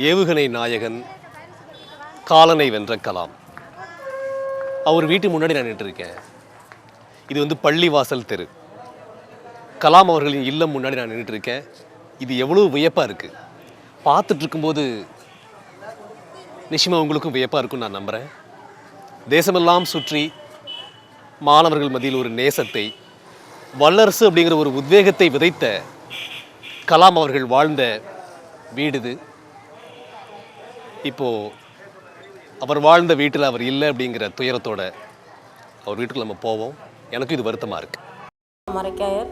ஏவுகணை நாயகன், காலனை வென்ற கலாம். அவர் வீட்டு முன்னாடி நான் நின்றுருக்கேன். இது பள்ளிவாசல் தெரு. கலாம் அவர்களின் இல்லம் முன்னாடி நான் நின்றுருக்கேன். இது எவ்வளோ வியப்பாக இருக்குது. பார்த்துட்டு இருக்கும்போது நிச்சயமாக உங்களுக்கும் வியப்பாக இருக்குன்னு நான் நம்புகிறேன். தேசமெல்லாம் சுற்றி மாணவர்கள் மத்தியில் ஒரு நேசத்தை, வல்லரசு அப்படிங்கிற ஒரு உத்வேகத்தை விதைத்த கலாம் அவர்கள் வாழ்ந்த வீடு இது. இப்போது அவர் வாழ்ந்த வீட்டில் அவர் இல்லை அப்படிங்கிற துயரத்தோட அவர் வீட்டுக்கு நம்ம போவோம். எனக்கும் இது வருத்தமாக இருக்குது. மரைக்காயர்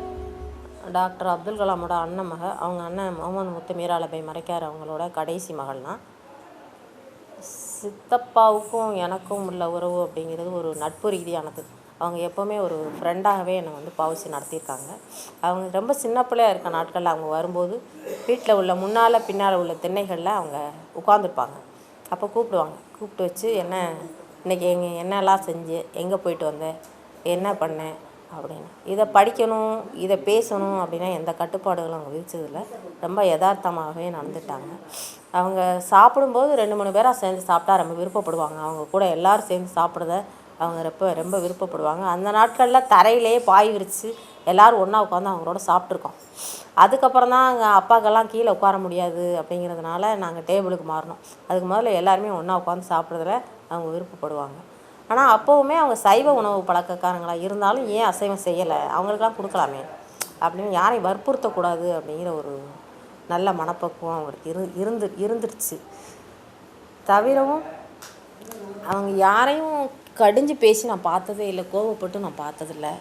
டாக்டர் அப்துல் கலாமோட அண்ணன் மக. அவங்க அண்ணன் முகமது முத்து மீராலபை மரைக்காயர் அவங்களோட கடைசி மகள்னா. சித்தப்பாவுக்கும் எனக்கும் உள்ள உறவு அப்படிங்கிறது ஒரு நட்பு ரீதியானது. அவங்க எப்போவுமே ஒரு ஃப்ரெண்டாகவே என்னை பாவசி நடத்தியிருக்காங்க. அவங்க ரொம்ப சின்ன பிள்ளையாக இருக்க நாட்களில் அவங்க வரும்போது வீட்டில் உள்ள முன்னால் பின்னால் உள்ள திண்ணைகளில் அவங்க உட்காந்துருப்பாங்க. அப்போ கூப்பிட்டு வச்சு இன்றைக்கி என்னெல்லாம் செஞ்சு, எங்கே போயிட்டு வந்தேன், என்ன பண்ணேன் அப்படின்னு, இதை படிக்கணும், இதை பேசணும் அப்படின்னா எந்த கட்டுப்பாடுகளும் அவங்க விதிச்சதில்லை. ரொம்ப யதார்த்தமாகவே நடந்துட்டாங்க. அவங்க சாப்பிடும்போது 2-3 பேராக சேர்ந்து சாப்பிட்டா ரொம்ப விருப்பப்படுவாங்க. அவங்க கூட எல்லோரும் சேர்ந்து சாப்பிட்றத அவங்க ரொம்ப விருப்பப்படுவாங்க. அந்த நாட்களில் தரையிலேயே பாய் விரித்து எல்லோரும் ஒன்றா உட்காந்து அவங்களோட சாப்பிட்ருக்கோம். அதுக்கப்புறம் தான் எங்கள் அப்பாக்கெல்லாம் கீழே உட்கார முடியாது அப்படிங்கிறதுனால நாங்கள் டேபிளுக்கு மாறினோம். அதுக்கு முதல்ல எல்லாருமே ஒன்றா உட்காந்து சாப்பிட்றதுல அவங்க விருப்பப்படுவாங்க. ஆனால் அப்போவுமே அவங்க சைவ உணவு பழக்கக்காரங்களாக இருந்தாலும் ஏன் அசைவம் செய்யலை, அவங்களுக்கெல்லாம் கொடுக்கலாமே அப்படின்னு யாரையும் வற்புறுத்தக்கூடாது அப்படிங்கிற ஒரு நல்ல மனப்பக்குவம் அவங்களுக்கு இருந்துருச்சு. தவிரவும் அவங்க யாரையும் கடிஞ்சு பேசி நான் பார்த்ததே இல்லை, கோவப்பட்டு நான் பார்த்ததில்லை.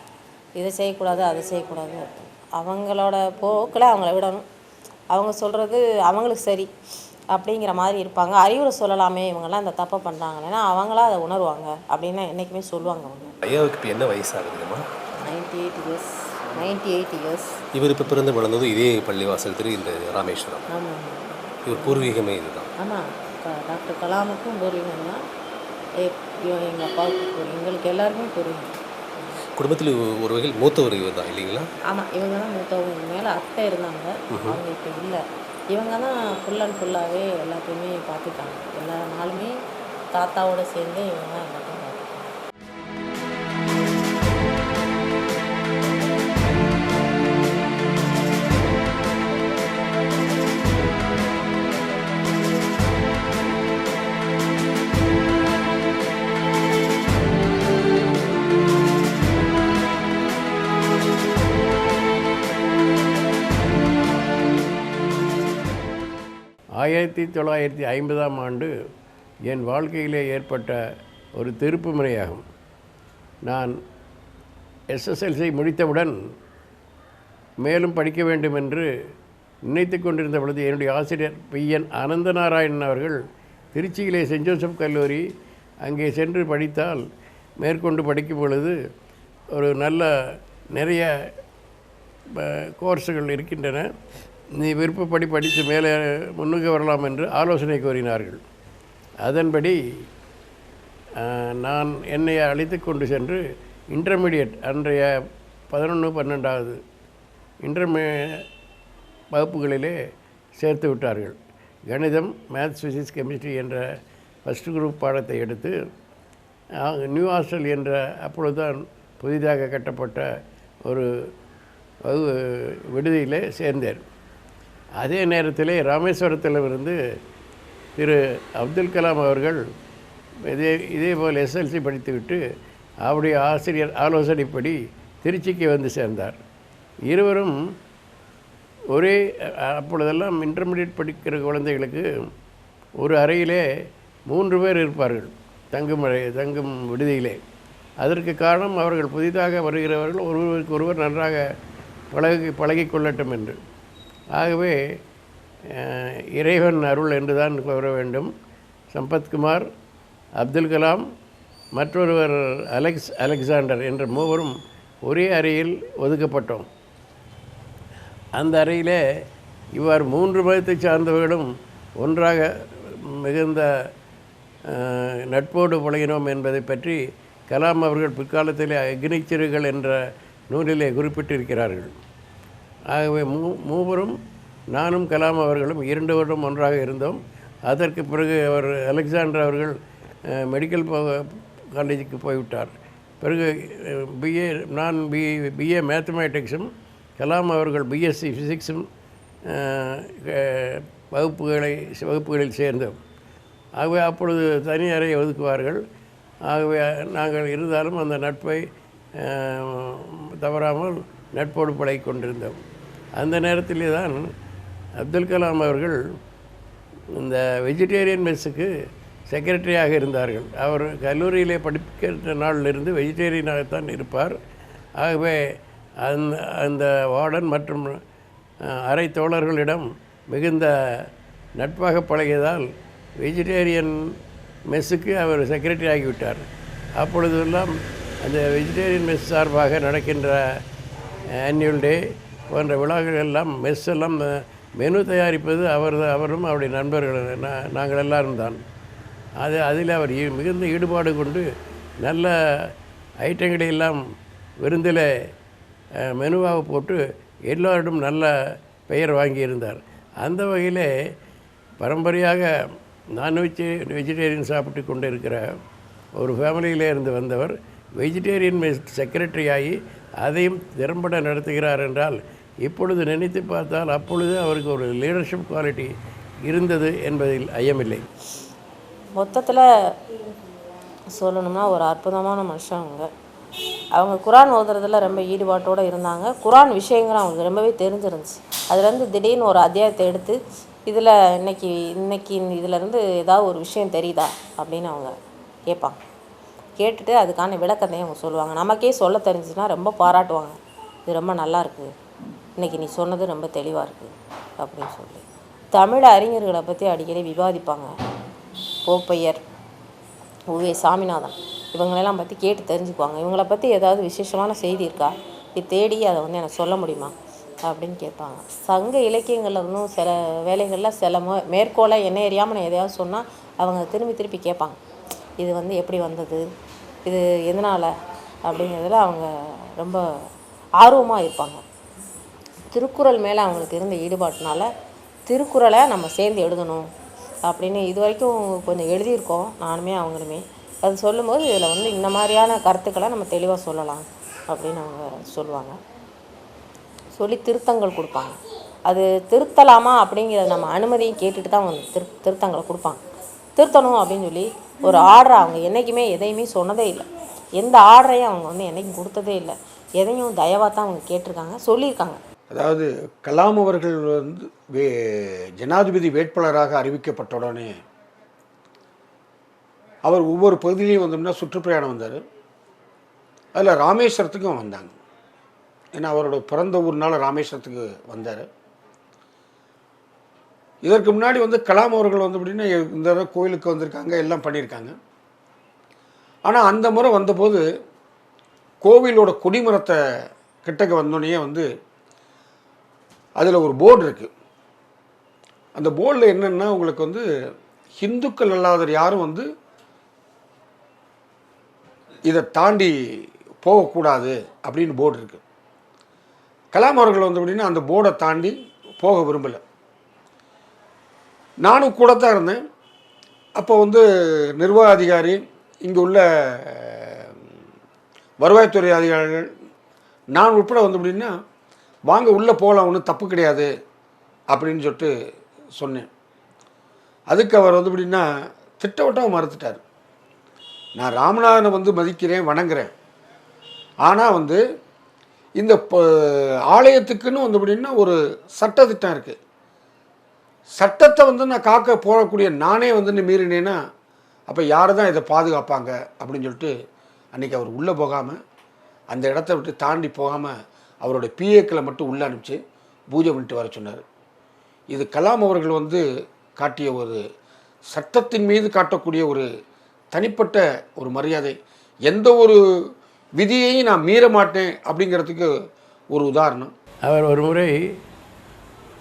இதை செய்யக்கூடாது, அதை செய்யக்கூடாது. அவங்களோட போக்கில் அவங்கள விடணும். அவங்க சொல்கிறது அவங்களுக்கு சரி அப்படிங்கிற மாதிரி இருப்பாங்க. அறிவுரை சொல்லலாமே, இவங்கெல்லாம் இந்த தப்பை பண்ணுறாங்கன்னா அவங்களாம் அதை உணர்வாங்க அப்படின்னு என்றைக்குமே சொல்லுவாங்க. அவங்க ஐயாவுக்கு இப்போ என்ன வயசாகுதுமா? 98 இயர்ஸ். இவர் இப்போ பிறந்து வளர்ந்தது இதே பள்ளிவாசல் திரு இந்த ராமேஸ்வரம். ஆமாம், இவர் பூர்வீகமே இதுதான். ஆமாம், டாக்டர் கலாமுக்கும் பூர்வீகம் தான். எங்கள் அப்பாவுக்கு எங்களுக்கு எல்லாருமே பூர்வீகம். குடும்பத்தில் ஒரு வகையில் மூத்தவர் இவர் தான் இல்லைங்களா? ஆமாம், இவங்க தான் மூத்தவங்க. மேலே அத்தை இருந்தாங்க, அவங்க இப்போ இல்லை. இவங்க தான் ஃபுல் அண்ட் ஃபுல்லாகவே எல்லாத்தையுமே பார்த்துட்டாங்க. எல்லா நாளுமே தாத்தாவோட சேர்ந்து இவங்க தான் எல்லாத்தையும் பார்த்துட்டாங்க. 1950ஆம் ஆண்டு என் வாழ்க்கையிலே ஏற்பட்ட ஒரு திருப்பு முறையாகும். நான் SSLC முடித்தவுடன் மேலும் படிக்க வேண்டும் என்று நினைத்து கொண்டிருந்த பொழுது என்னுடைய ஆசிரியர் PN அனந்தநாராயணன் அவர்கள் திருச்சியிலே சென்ட் ஜோசப் கல்லூரி அங்கே சென்று படித்தால் மேற்கொண்டு படிக்கும் பொழுது ஒரு நிறைய கோர்ஸுகள் இருக்கின்றன, நீ விருப்பப்படி படித்து மேலே முன்னுக்கு வரலாம் என்று ஆலோசனை கோரினார்கள். அதன்படி நான் என்னை அழைத்து கொண்டு சென்று இன்டர்மீடியட் அன்றைய 11-12வது வகுப்புகளிலே சேர்த்து விட்டார்கள். கணிதம், மேத்ஸ், ஃபிசிக்ஸ், கெமிஸ்ட்ரி என்ற ஃபஸ்ட் குரூப் பாடத்தை எடுத்து நியூ ஹாஸ்டல் என்ற அப்பொழுதுதான் புதிதாக கட்டப்பட்ட ஒரு விடுதியிலே சேர்ந்தேன். அதே நேரத்தில் ராமேஸ்வரத்திலிருந்து திரு அப்துல் கலாம் அவர்கள் இதேபோல் SLC படித்துவிட்டு அவருடைய ஆசிரியர் ஆலோசனைப்படி திருச்சிக்கு வந்து சேர்ந்தார். இருவரும் அப்பொழுதெல்லாம் இன்டர்மீடியட் படிக்கிற குழந்தைகளுக்கு ஒரு அறையிலே 3 பேர் இருப்பார்கள் தங்கும் விடுதியிலே. அதற்கு காரணம் அவர்கள் புதிதாக வருகிறவர்கள் ஒருவருக்கு ஒருவர் நன்றாக பழகி கொள்ளட்டும் என்று. ஆகவே இறைவன் அருள் என்று தான் கூற வேண்டும். சம்பத்குமார், அப்துல் கலாம், மற்றொருவர் அலெக்சாண்டர் என்ற மூவரும் ஒரே அறையில் ஒதுக்கப்பட்டோம். அந்த அறையிலே இவ்வாறு 3 மதத்தை சார்ந்தவர்களும் ஒன்றாக மிகுந்த நட்போடு பழகினோம் என்பதை பற்றி கலாம் அவர்கள் பிற்காலத்திலே அக்னிச்சிறுகள் என்ற நூலிலே குறிப்பிட்டிருக்கிறார்கள். ஆகவே மூவரும் நானும் கலாம் அவர்களும் 2 வருடம் ஒன்றாக இருந்தோம். அதற்கு பிறகு அவர் அலெக்சாண்டர் அவர்கள் மெடிக்கல் காலேஜுக்கு போய்விட்டார். பிறகு நான் பிஏ மேத்தமேட்டிக்ஸும் கலாம் அவர்கள் பிஎஸ்சி ஃபிசிக்ஸும் வகுப்புகளில் சேர்ந்தோம். ஆகவே அப்பொழுது தனி அறை ஒதுக்குவார்கள். ஆகவே நாங்கள் இருந்தாலும் அந்த நட்பை தவறாமல் நட்போடு பழகி கொண்டிருந்தோம். அந்த நேரத்திலே தான் அப்துல் கலாம் அவர்கள் இந்த வெஜிடேரியன் மெஸ்ஸுக்கு செக்ரட்டரியாக இருந்தார்கள். அவர் கல்லூரியிலே படிக்கிற நாளிலிருந்து வெஜிடேரியனாகத்தான் இருப்பார். ஆகவே அந்த வார்டன் மற்றும் அரை தோழர்களிடம் மிகுந்த நட்பாக பழகியதால் வெஜிடேரியன் மெஸ்ஸுக்கு அவர் செக்ரட்டரி ஆகிவிட்டார். அப்பொழுதெல்லாம் அந்த வெஜிடேரியன் மெஸ் சார்பாக நடக்கின்ற ஆன்யூவல் டே போன்ற விழாக்கள் எல்லாம் மெஸ் எல்லாம் மெனு தயாரிப்பது அவரும் அவருடைய நண்பர்கள் நாங்கள் எல்லாரும் தான். அதில் அவர் மிகுந்த ஈடுபாடு கொண்டு நல்ல ஐட்டங்களை எல்லாம் விருந்தில் மெனுவாக போட்டு எல்லோரிடம் நல்ல பெயர் வாங்கியிருந்தார். அந்த வகையில் பரம்பரையாக வெஜிடேரியன் சாப்பிட்டு கொண்டு இருக்கிற ஒரு ஃபேமிலியிலே இருந்து வந்தவர் வெஜிடேரியன் செக்ரட்டரி ஆகி அதையும் திறம்பட நடத்துகிறார் என்றால் இப்பொழுது நினைத்து பார்த்தால் அப்பொழுது அவருக்கு ஒரு லீடர்ஷிப் குவாலிட்டி இருந்தது என்பதில் ஐயமில்லை. மொத்தத்தில் சொல்லணும்னா ஒரு அற்புதமான மனுஷன் அவங்க குரான் ஓதுறதுல ரொம்ப ஈடுபாட்டோடு இருந்தாங்க. குரான் விஷயங்கள் அவங்களுக்கு ரொம்பவே தெரிஞ்சிருந்துச்சு. அதுலேருந்து திடீர்னு ஒரு அத்தியாயத்தை எடுத்து இதில் இன்னைக்கு இதிலேருந்து ஏதாவது ஒரு விஷயம் தெரியுதா அப்படின்னு அவங்க கேட்பாங்க. கேட்டுட்டு அதுக்கான விளக்கத்தையும் அவங்க சொல்லுவாங்க. நமக்கே சொல்ல தெரிஞ்சுன்னா ரொம்ப பாராட்டுவாங்க. இது ரொம்ப நல்லா இருக்குது, இன்றைக்கி நீ சொன்னது ரொம்ப தெளிவாக இருக்குது அப்படின்னு சொல்லி. தமிழ் அறிஞர்களை பற்றி அடிக்கடி விவாதிப்பாங்க. போப்பையர், உவே சாமிநாதன், இவங்களெல்லாம் பற்றி கேட்டு தெரிஞ்சுக்குவாங்க. இவங்களை பற்றி ஏதாவது விசேஷமான செய்தி இருக்கா, இது தேடி அதை எனக்கு சொல்ல முடியுமா அப்படின்னு கேட்பாங்க. சங்க இலக்கியங்களில் இருந்தும் சில வேலைகளில் சில மேற்கோளை என்ன எறியாமல் நான் எதையாவது சொன்னால் அவங்க திருப்பி கேட்பாங்க. இது எப்படி வந்தது, இது எதனால் அப்படிங்கிறதுல அவங்க ரொம்ப ஆர்வமாக இருப்பாங்க. திருக்குறள் மேலே அவங்களுக்கு இருந்த ஈடுபாட்டினால திருக்குறளை நம்ம சேர்ந்து எழுதணும் அப்படின்னு இது வரைக்கும் கொஞ்சம் எழுதியிருக்கோம் நானுமே அவங்களுமே. அது சொல்லும்போது இதில் இந்த மாதிரியான கருத்துக்களை நம்ம தெளிவாக சொல்லலாம் அப்படின்னு அவங்க சொல்லுவாங்க. சொல்லி திருத்தங்கள் கொடுப்பாங்க. அது திருத்தலாமா அப்படிங்கிறத நம்ம அனுமதியும் கேட்டுட்டு தான் அவங்க திருத்தங்களை கொடுப்பாங்க. திருத்தணும் அப்படின்னு சொல்லி ஒரு ஆர்டரை அவங்க என்றைக்குமே எதையுமே சொன்னதே இல்லை. எந்த ஆர்டரையும் அவங்க என்றைக்கும் கொடுத்ததே இல்லை. எதையும் தயவாக தான் அவங்க கேட்டிருக்காங்க, சொல்லியிருக்காங்க. அதாவது கலாம் அவர்கள் ஜனாதிபதி வேட்பாளராக அறிவிக்கப்பட்டவுடனே அவர் ஒவ்வொரு பகுதியிலையும் வந்தோம்னா சுற்றுப்பிரயாணம் வந்தார். அதில் ராமேஸ்வரத்துக்கும் வந்தாங்க. ஏன்னா அவரோட பிறந்த ஊர்னால ராமேஸ்வரத்துக்கு வந்தார். இதற்கு முன்னாடி கலாம் அவர்கள் அப்படின்னா இந்த கோயிலுக்கு வந்திருக்காங்க, எல்லாம் பண்ணியிருக்காங்க. ஆனால் அந்த முறை வந்தபோது கோவிலோட கொடிமரத்தை கிட்டக்க வந்தோடனே அதில் ஒரு போர்டு இருக்குது. அந்த போர்டில் என்னென்னா உங்களுக்கு ஹிந்துக்கள் அல்லாதவர் யாரும் இதை தாண்டி போகக்கூடாது அப்படின்னு போர்டு இருக்குது. கலாம் அவர்கள் அப்படின்னா அந்த போர்டை தாண்டி போக விரும்பலை. நானும் கூட தான் இருந்தேன். அப்போ நிர்வாக அதிகாரி, இங்கே உள்ள வருவாய்த்துறை அதிகாரிகள், நான் உட்பட அப்படின்னா வாங்க உள்ளே போகலாம், ஒன்றும் தப்பு கிடையாது அப்படின்னு சொல்லிட்டு சொன்னேன். அதுக்கு அவர் அப்படின்னா திட்டவட்டம் மறுத்துட்டார். நான் ராமநாதனை மதிக்கிறேன், வணங்குறேன். ஆனால் இந்த ஆலயத்துக்குன்னு அப்படின்னா ஒரு சட்டத்திட்டம் இருக்குது. சட்டத்தை நான் காக்க போகக்கூடிய நானே மீறினேன்னா அப்போ யார் தான் இதை பாதுகாப்பாங்க அப்படின்னு சொல்லிட்டு அன்றைக்கி அவர் உள்ளே போகாமல், அந்த இடத்த விட்டு தாண்டி போகாமல் அவரோட பிஏக்களை மட்டும் உள்ளே அனுப்பிச்சு பூஜை பண்ணிட்டு வர சொன்னார். இது கலாம் அவர்கள் காட்டிய ஒரு சட்டத்தின் மீது காட்டக்கூடிய ஒரு தனிப்பட்ட ஒரு மரியாதை. எந்த ஒரு விதியையும் நான் மீற மாட்டேன் அப்படிங்கிறதுக்கு ஒரு உதாரணம். அவர் ஒரு முறை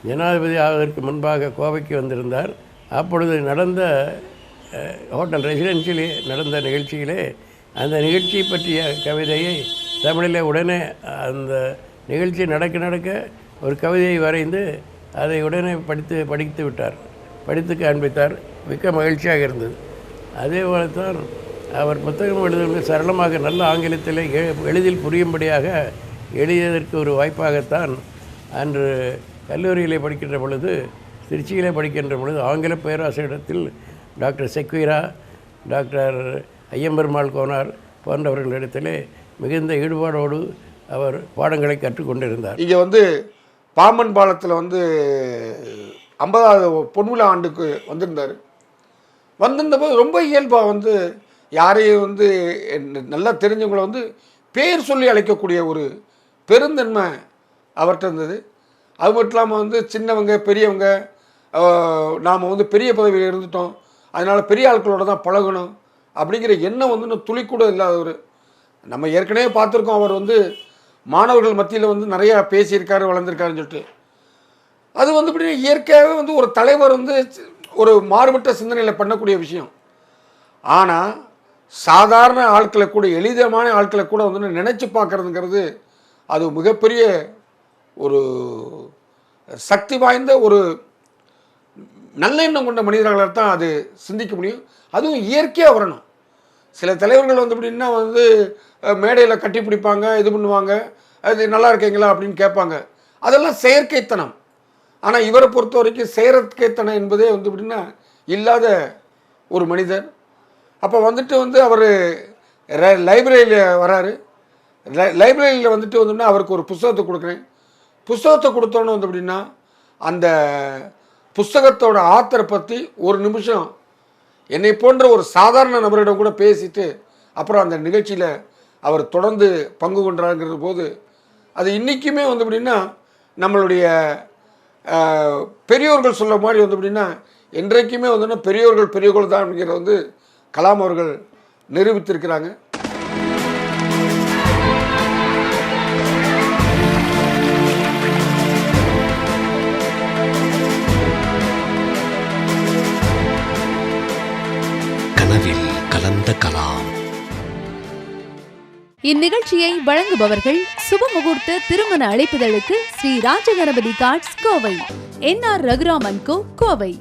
ஜனாதிபதி ஆவதற்கு முன்பாக கோவைக்கு வந்திருந்தார். அப்பொழுது நடந்த ஹோட்டல் ரெசிடென்சியிலே நடந்த நிகழ்ச்சியிலே அந்த நிகழ்ச்சியை பற்றிய கவிதையை தமிழில் உடனே அந்த நிகழ்ச்சி நடக்க ஒரு கவிதையை வரைந்து அதை உடனே படித்து விட்டார். படித்து காண்பித்தார். மிக்க மகிழ்ச்சியாக இருந்தது. அதே போல தான் அவர் புத்தகம் எழுதுவது சரளமாக நல்ல ஆங்கிலத்தில் எளிதில் புரியும்படியாக எழுதியதற்கு ஒரு வாய்ப்பாகத்தான் அன்று கல்லூரியிலே படிக்கின்ற பொழுது, திருச்சியிலே படிக்கின்ற பொழுது ஆங்கில பேராசிரியரிடத்தில் டாக்டர் செக்வீரா, டாக்டர் ஐயம்பெருமாள் கோனார் போன்றவர்களிடத்திலே மிகுந்த ஈடுபாடோடு அவர் பாடங்களை கற்றுக்கொண்டிருந்தார். இங்கே வந்து பாம்பன் பாலத்தில் வந்து 50வது பொன்விழா ஆண்டுக்கு வந்திருந்தார். வந்திருந்தபோது ரொம்ப இயல்பாக வந்து யாரையும் வந்து நல்லா தெரிஞ்சவங்களை வந்து பேர் சொல்லி அழைக்கக்கூடிய ஒரு பெருந்தன்மை அவர்கிட்ட இருந்தது. அது மட்டும் இல்லாமல் வந்து சின்னவங்க பெரியவங்க, நாம் வந்து பெரிய பதவியில் இருந்துட்டோம், அதனால் பெரிய ஆட்களோட தான் பழகணும் அப்படிங்கிற எண்ணம் வந்து இன்னும் துளி கூட இல்லாதவர். நம்ம ஏற்கனவே பார்த்துருக்கோம், அவர் வந்து மாணவர்கள் மத்தியில் வந்து நிறையா பேசியிருக்காரு, வளர்ந்துருக்காருன்னு சொல்லிட்டு. அது வந்து இப்படி இயற்கையாகவே வந்து ஒரு தலைவர் வந்து ஒரு மாறுபட்ட சிந்தனையில் பண்ணக்கூடிய விஷயம். ஆனால் சாதாரண ஆட்களை கூட, எளிதமான ஆட்களை கூட வந்து நினச்சி பார்க்குறதுங்கிறது அது மிகப்பெரிய ஒரு சக்தி வாய்ந்த ஒரு நல்லெண்ணம் கொண்ட மனிதர்களாக தான் அது சிந்திக்க முடியும். அதுவும் இயற்கையாக வரணும். சில தலைவர்கள் வந்து எப்படின்னா வந்து மேடையில் கட்டி பிடிப்பாங்க, இது பண்ணுவாங்க, அது நல்லா இருக்கீங்களா அப்படின்னு கேட்பாங்க. அதெல்லாம் செயற்கைத்தனம். ஆனால் இவரை பொறுத்த வரைக்கும் செயற்கைத்தனம் என்பதே வந்து எப்படின்னா இல்லாத ஒரு மனிதர். அப்போ வந்துட்டு வந்து அவர் லைப்ரரியில் வராரு. லைப்ரரியில் வந்துட்டு வந்தோம்னா அவருக்கு ஒரு புஸ்தகத்தை கொடுக்குறேன். புஸ்தகத்தை கொடுத்தோன்னு வந்து எப்படின்னா அந்த புஸ்தகத்தோட ஆத்தரை பற்றி ஒரு நிமிஷம் என்னை போன்ற ஒரு சாதாரண நபரிடம் கூட பேசிட்டு அப்புறம் அந்த நிகழ்ச்சியில் அவர் தொடர்ந்து பங்கு கொண்டாருங்கிற போது அது இன்றைக்குமே வந்து எப்படின்னா நம்மளுடைய பெரியோர்கள் சொல்ல மாதிரி வந்து எப்படின்னா என்றைக்குமே வந்து பெரியோர்கள் தான் அப்படிங்கிறத வந்து கலாம் அவர்கள் நிரூபித்திருக்கிறாங்க. கனவில் கலந்த கலாம். இந்நிகழ்ச்சியை வழங்குபவர்கள் சுபமுகூர்த்த திருமண அழைப்புதலுக்கு ஸ்ரீ ராஜகணபதி கார்ட்ஸ் கோவை, NR ரகுராமன் கோ கோவை.